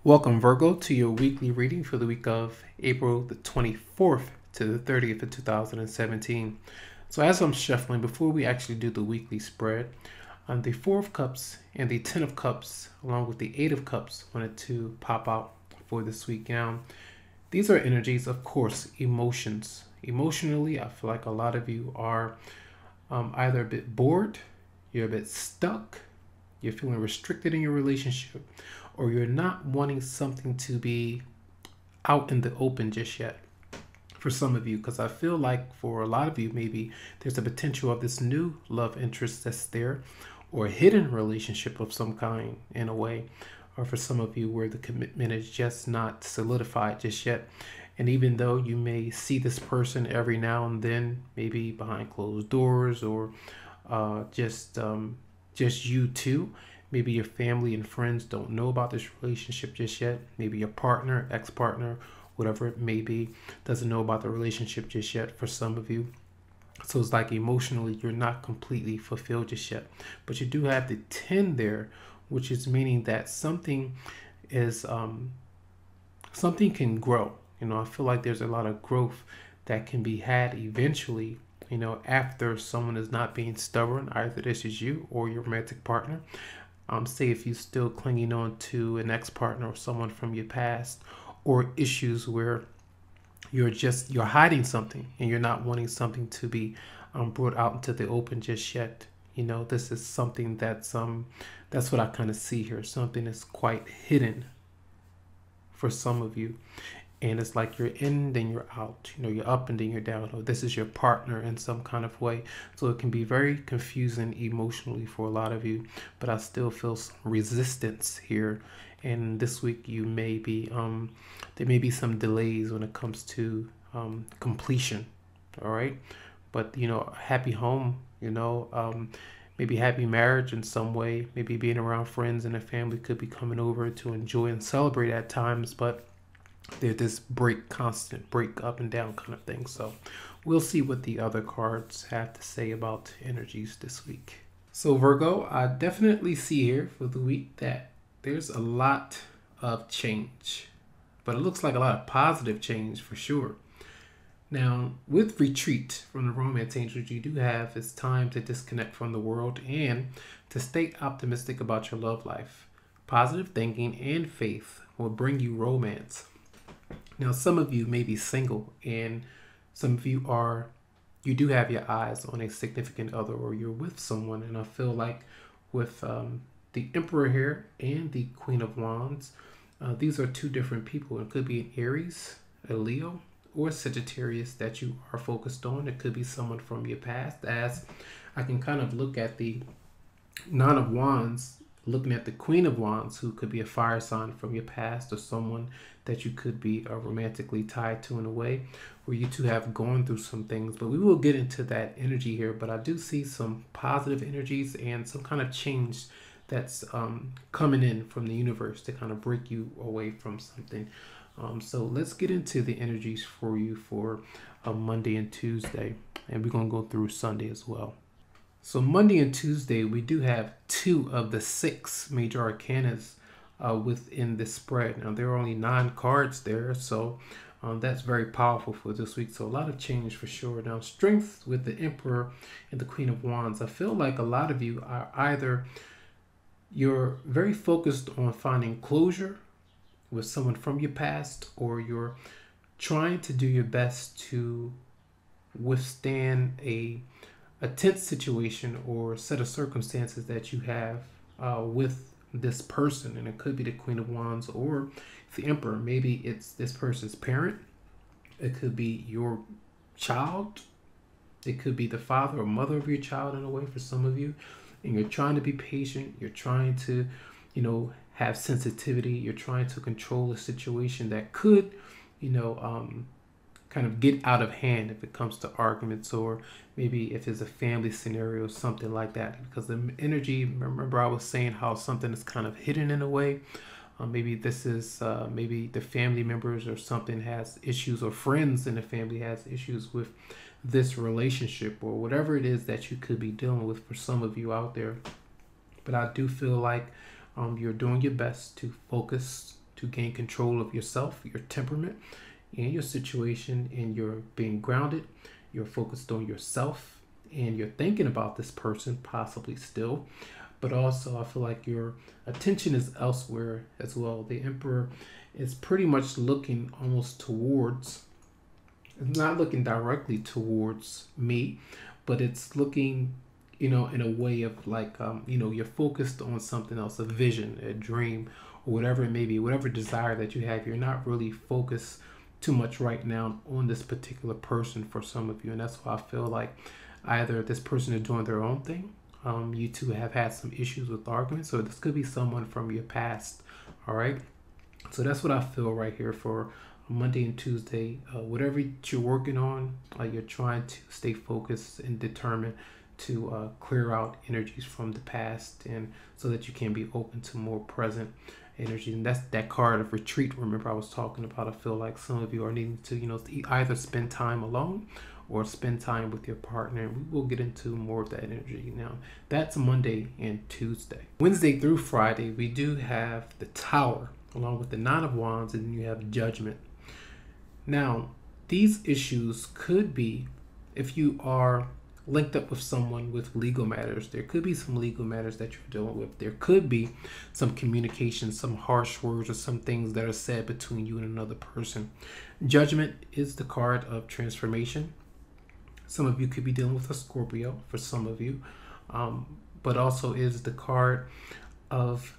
Welcome, Virgo, to your weekly reading for the week of April the 24th to the 30th of 2017. So as I'm shuffling, before we actually do the weekly spread, the Four of Cups and the Ten of Cups, along with the Eight of Cups, wanted to pop out for this week. Now, these are energies, of course, emotions. Emotionally, I feel like a lot of you are either a bit bored, you're a bit stuck, you're feeling restricted in your relationship, or you're not wanting something to be out in the open just yet. For some of you, because I feel like for a lot of you, maybe there's a potential of this new love interest that's there, or a hidden relationship of some kind in a way, or for some of you where the commitment is just not solidified just yet. And even though you may see this person every now and then, maybe behind closed doors, or just you two, maybe your family and friends don't know about this relationship just yet. Maybe your partner, ex-partner, whatever it may be, doesn't know about the relationship just yet for some of you. So it's like emotionally, you're not completely fulfilled just yet. But you do have the 10 there, which is meaning that something is, something can grow. You know, I feel like there's a lot of growth that can be had eventually, you know, after someone is not being stubborn. Either this is you or your romantic partner. Say if you're still clinging on to an ex-partner or someone from your past, or issues where you're hiding something and you're not wanting something to be brought out into the open just yet. You know, this is something that's what I kind of see here. Something that's quite hidden for some of you. And it's like you're in, then you're out. You know, you're up and then you're down. Or this is your partner in some kind of way. So it can be very confusing emotionally for a lot of you. But I still feel some resistance here. And this week you may be, there may be some delays when it comes to completion. All right. But, you know, happy home, you know, maybe happy marriage in some way. Maybe being around friends and a family could be coming over to enjoy and celebrate at times. But there's this constant break up and down kind of thing. So we'll see what the other cards have to say about energies this week. So Virgo, I definitely see here for the week that there's a lot of change, but it looks like a lot of positive change for sure. Now, with retreat from the romance angels, you do have it's time to disconnect from the world and to stay optimistic about your love life. Positive thinking and faith will bring you romance. Now, some of you may be single, and some of you do have your eyes on a significant other, or you're with someone. And I feel like with the Emperor here and the Queen of Wands, these are two different people. It could be an Aries, a Leo, or Sagittarius that you are focused on. It could be someone from your past, as I can kind of look at the Nine of Wands, looking at the Queen of Wands, who could be a fire sign from your past, or someone that you could be romantically tied to in a way, where you two have gone through some things. But we will get into that energy here. But I do see some positive energies and some kind of change that's coming in from the universe to kind of break you away from something. So let's get into the energies for you for Monday and Tuesday. And we're going to go through Sunday as well. So Monday and Tuesday, we do have 2 of the 6 major arcanas within this spread. Now, there are only 9 cards there, so that's very powerful for this week. So a lot of change for sure. Now, strength with the Emperor and the Queen of Wands. I feel like a lot of you are either you're very focused on finding closure with someone from your past, or you're trying to do your best to withstand a tense situation or set of circumstances that you have with this person. And it could be the Queen of Wands or the Emperor. Maybe it's this person's parent. It could be your child. It could be the father or mother of your child in a way for some of you. And you're trying to be patient. You're trying to, you know, have sensitivity. You're trying to control a situation that could, you know, kind of get out of hand if it comes to arguments, or maybe if it's a family scenario, something like that. Because the energy, remember I was saying how something is kind of hidden in a way. Maybe this is, maybe the family members or something has issues, or friends in the family has issues with this relationship, or whatever it is that you could be dealing with for some of you out there. But I do feel like you're doing your best to focus to gain control of yourself, your temperament, and your situation, and you're being grounded. You're focused on yourself, and you're thinking about this person possibly still, but also I feel like your attention is elsewhere as well. The Emperor is pretty much looking almost towards, it's not looking directly towards me, but it's looking, you know, in a way of like, you know, you're focused on something else, a vision, a dream, or whatever it may be, whatever desire that you have. You're not really focused too much right now on this particular person for some of you. And that's why I feel like either this person is doing their own thing, you two have had some issues with arguments, or this could be someone from your past. All right, so that's what I feel right here for Monday and Tuesday. Whatever you're working on, you're trying to stay focused and determined to clear out energies from the past, and so that you can be open to more present energy. And that's that card of retreat. Remember I was talking about, I feel like some of you are needing to, you know, either spend time alone or spend time with your partner. We will get into more of that energy. Now, that's Monday and Tuesday. Wednesday through Friday, we do have the Tower, along with the Nine of Wands, and then you have Judgment. Now, these issues could be, if you are linked up with someone with legal matters, there could be some legal matters that you're dealing with. There could be some communication, some harsh words, or some things that are said between you and another person. Judgment is the card of transformation. Some of you could be dealing with a Scorpio, for some of you, but also is the card of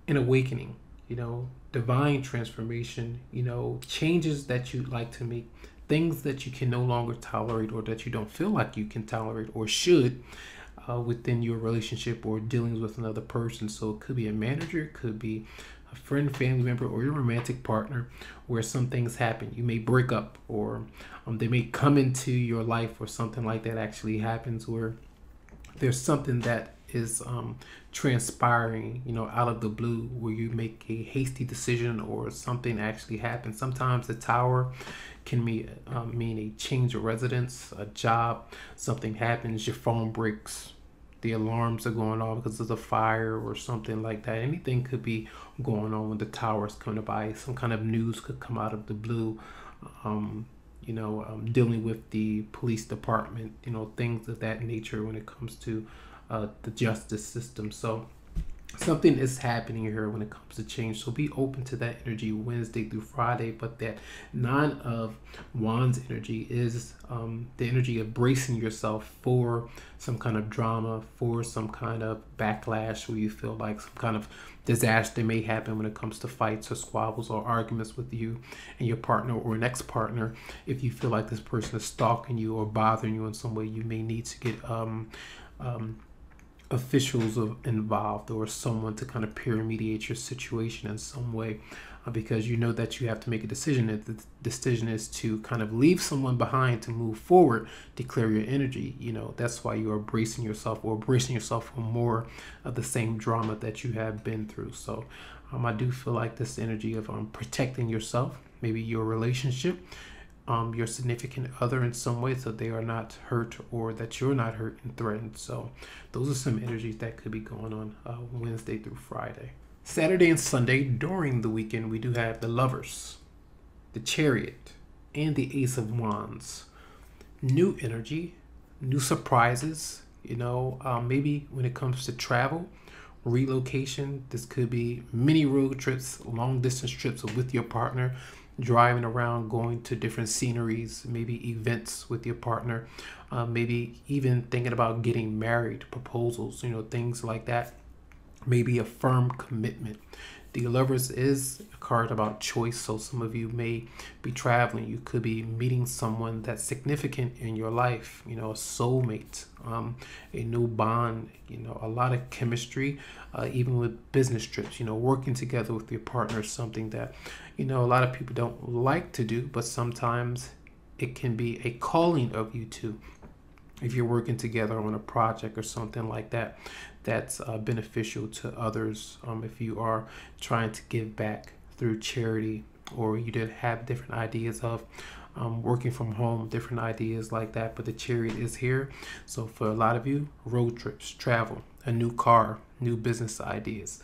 an awakening, you know, divine transformation, you know, changes that you'd like to make, things that you can no longer tolerate, or that you don't feel like you can tolerate or should within your relationship or dealings with another person. So it could be a manager, it could be a friend, family member, or your romantic partner, where some things happen. You may break up, or they may come into your life, or something like that actually happens, where there's something that is transpiring, you know, out of the blue, where you make a hasty decision or something actually happens. Sometimes the Tower can mean a change of residence, a job, something happens, your phone breaks, the alarms are going off because of a fire or something like that. Anything could be going on when the Tower is coming by. Some kind of news could come out of the blue, you know, dealing with the police department, you know, things of that nature when it comes to the justice system. So something is happening here when it comes to change. So be open to that energy Wednesday through Friday. But that Nine of Wands energy is the energy of bracing yourself for some kind of drama, for some kind of backlash, where you feel like some kind of disaster may happen when it comes to fights or squabbles or arguments with you and your partner or an ex-partner. If you feel like this person is stalking you or bothering you in some way, you may need to get officials involved, or someone to kind of peer mediate your situation in some way, because you know that you have to make a decision. If the decision is to kind of leave someone behind to move forward, to clear your energy, you know, that's why you are bracing yourself, or bracing yourself for more of the same drama that you have been through. So I do feel like this energy of protecting yourself, maybe your relationship, your significant other in some way, so they are not hurt, or that you're not hurt and threatened. So those are some energies that could be going on Wednesday through Friday. Saturday and Sunday during the weekend, we do have the Lovers, the Chariot, and the Ace of Wands. New energy, new surprises, you know, maybe when it comes to travel, relocation. This could be mini road trips, long distance trips with your partner, driving around, going to different sceneries, maybe events with your partner, maybe even thinking about getting married, proposals, you know, things like that. Maybe a firm commitment. The Lovers is a card about choice, so some of you may be traveling. You could be meeting someone that's significant in your life, you know, a soulmate, a new bond, you know, a lot of chemistry, even with business trips, you know, working together with your partner is something that, you know, a lot of people don't like to do, but sometimes it can be a calling of you two. If you're working together on a project or something like that, that's beneficial to others. If you are trying to give back through charity, or you did have different ideas of working from home, different ideas like that, but the Chariot is here. So for a lot of you, road trips, travel, a new car, new business ideas.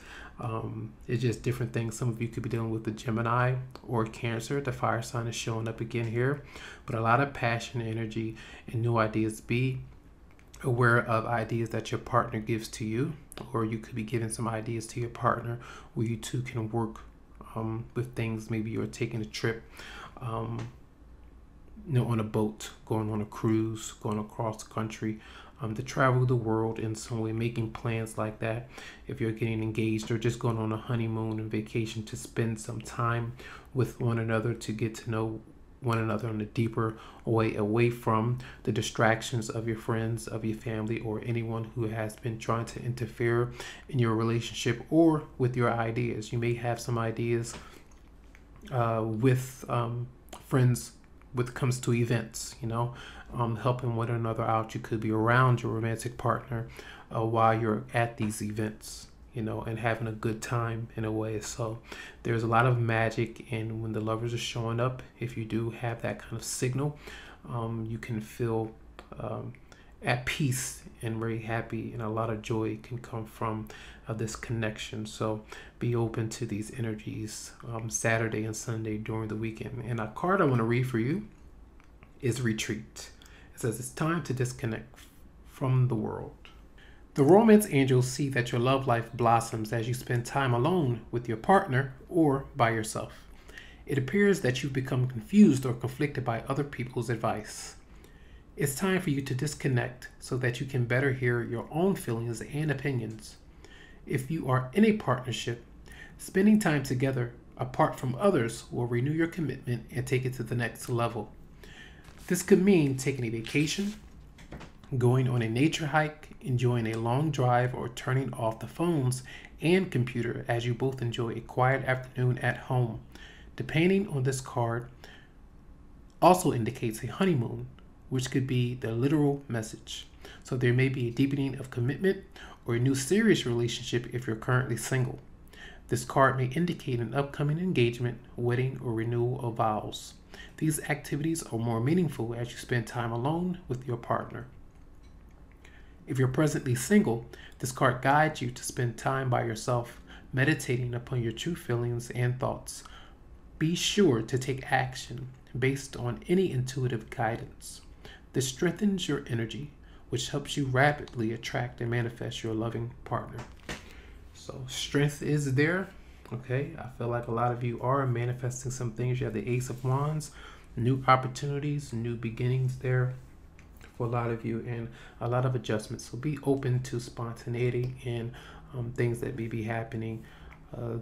It's just different things. Some of you could be dealing with the Gemini or Cancer. The fire sign is showing up again here, but a lot of passion, energy, and new ideas. Be aware of ideas that your partner gives to you, or you could be giving some ideas to your partner where you two can work with things. Maybe you're taking a trip, on a boat, going on a cruise, going across the country, to travel the world in some way, making plans like that. If you're getting engaged or just going on a honeymoon and vacation, to spend some time with one another, to get to know one another in a deeper way, away from the distractions of your friends, of your family, or anyone who has been trying to interfere in your relationship or with your ideas. You may have some ideas with friends when it comes to events, helping one another out. You could be around your romantic partner while you're at these events, and having a good time in a way. So there's a lot of magic, and when the lovers are showing up, if you do have that kind of signal, you can feel at peace and very happy, and a lot of joy can come from this connection. So be open to these energies Saturday and Sunday during the weekend. And a card I want to read for you is Retreat. It says it's time to disconnect from the world. The romance angels see that your love life blossoms as you spend time alone with your partner or by yourself. It appears that you've become confused or conflicted by other people's advice. It's time for you to disconnect so that you can better hear your own feelings and opinions. If you are in a partnership, spending time together apart from others will renew your commitment and take it to the next level. This could mean taking a vacation, going on a nature hike, enjoying a long drive, or turning off the phones and computer as you both enjoy a quiet afternoon at home. Depending on this card, also indicates a honeymoon, which could be the literal message. So there may be a deepening of commitment or a new serious relationship if you're currently single. This card may indicate an upcoming engagement, wedding, or renewal of vows. These activities are more meaningful as you spend time alone with your partner. If you're presently single, this card guides you to spend time by yourself, meditating upon your true feelings and thoughts. Be sure to take action based on any intuitive guidance. This strengthens your energy, which helps you rapidly attract and manifest your loving partner. So strength is there. Okay, I feel like a lot of you are manifesting some things. You have the Ace of Wands, new opportunities, new beginnings there for a lot of you, and a lot of adjustments. So be open to spontaneity and things that may be happening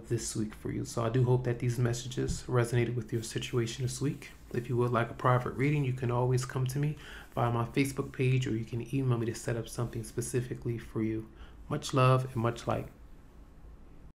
this week for you. So I do hope that these messages resonated with your situation this week. If you would like a private reading, you can always come to me via my Facebook page, or you can email me to set up something specifically for you. Much love and much light.